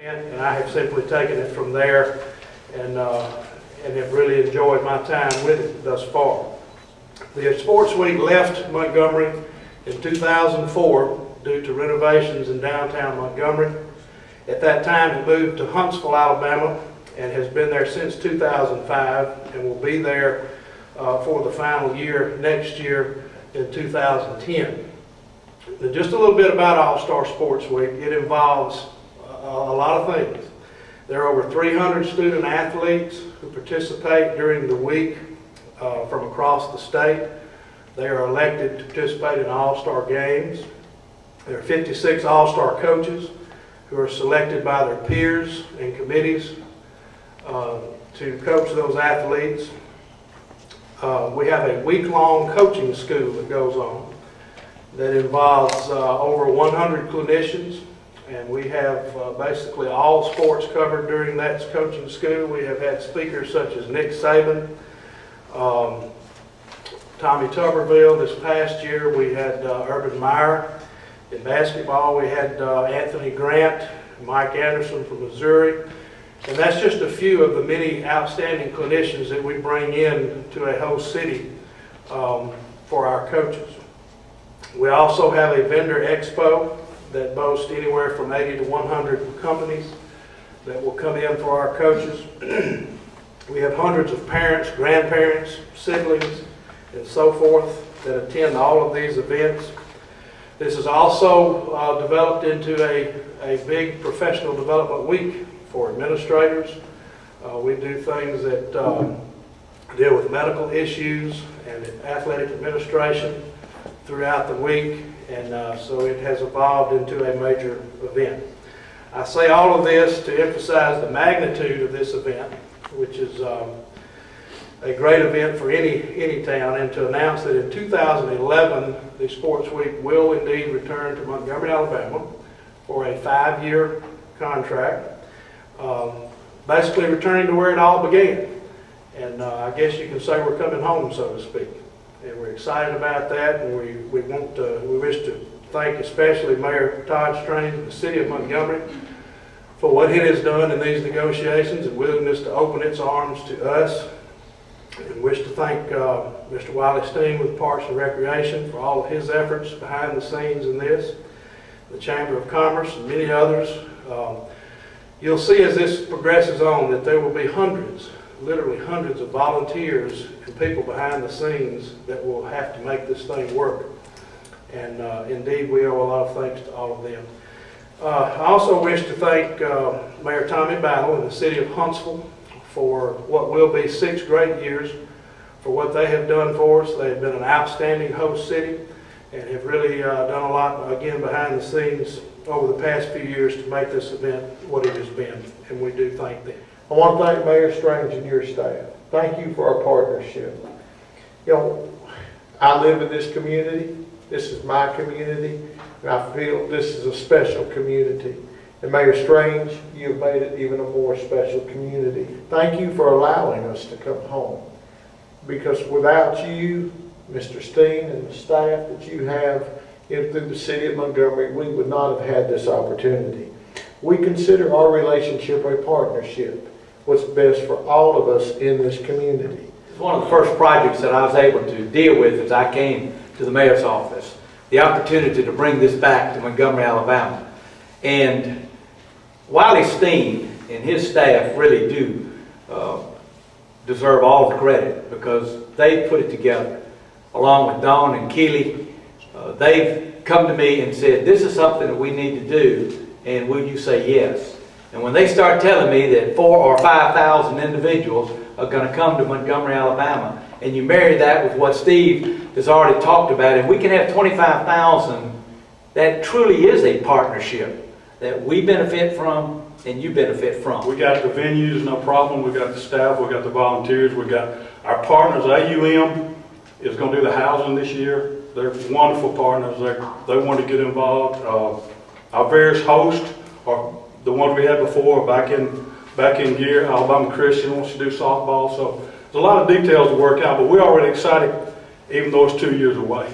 And I have simply taken it from there and have really enjoyed my time with it thus far. The Sports Week left Montgomery in 2004 due to renovations in downtown Montgomery. At that time it moved to Huntsville, Alabama, and has been there since 2005 and will be there for the final year next year in 2010. Now, just a little bit about All-Star Sports Week. It involves a lot of things. There are over 300 student athletes who participate during the week from across the state. They are elected to participate in All-Star games. There are 56 All-Star coaches who are selected by their peers and committees to coach those athletes. We have a week-long coaching school that goes on that involves over 100 clinicians, and we have basically all sports covered during that coaching school. We have had speakers such as Nick Saban, Tommy Tuberville. This past year we had Urban Meyer. In basketball we had Anthony Grant, Mike Anderson from Missouri. And that's just a few of the many outstanding clinicians that we bring in to a host city for our coaches. We also have a vendor expo that boasts anywhere from 80 to 100 companies that will come in for our coaches. We have hundreds of parents, grandparents, siblings, and so forth that attend all of these events. This is also developed into a big professional development week for administrators. We do things that deal with medical issues and athletic administration throughout the week, and so it has evolved into a major event. I say all of this to emphasize the magnitude of this event, which is a great event for any town, and to announce that in 2011 the Sports Week will indeed return to Montgomery, Alabama for a 5-year contract, basically returning to where it all began. And I guess you can say we're coming home, so to speak. And we're excited about that, and we wish to thank especially Mayor Todd Strange and the City of Montgomery for what it has done in these negotiations and willingness to open its arms to us. And wish to thank Mr. Wiley Steen with Parks and Recreation for all of his efforts behind the scenes in this, the Chamber of Commerce and many others. You'll see as this progresses on that there will be hundreds, literally hundreds of volunteers and people behind the scenes that will have to make this thing work. And indeed we owe a lot of thanks to all of them. I also wish to thank Mayor Tommy Battle and the City of Huntsville for what will be 6 great years, for what they have done for us. They have been an outstanding host city and have really done a lot, again, behind the scenes over the past few years to make this event what it has been, and we do thank them. I want to thank Mayor Strange and your staff. Thank you for our partnership. You know, I live in this community. This is my community, and I feel this is a special community. And Mayor Strange, you have made it even a more special community. Thank you for allowing us to come home, because without you, Mr. Steen, and the staff that you have through the City of Montgomery, we would not have had this opportunity. We consider our relationship a partnership. What's best for all of us in this community. It's one of the first projects that I was able to deal with as I came to the mayor's office. The opportunity to bring this back to Montgomery, Alabama. And Wiley Steen and his staff really do deserve all the credit, because they put it together. Along with Dawn and Keeley, they've come to me and said, this is something that we need to do, and will you say yes? And when they start telling me that 4,000 or 5,000 individuals are going to come to Montgomery, Alabama, and you marry that with what Steve has already talked about, and we can have 25,000, that truly is a partnership that we benefit from and you benefit from. We got the venues, no problem. We got the staff, we got the volunteers, we got our partners. AUM is going to do the housing this year. They're wonderful partners. They want to get involved. Our various hosts are the ones we had before, back in gear. Alabama Christian wants to do softball. So there's a lot of details to work out, but we're already excited, even though it's 2 years away.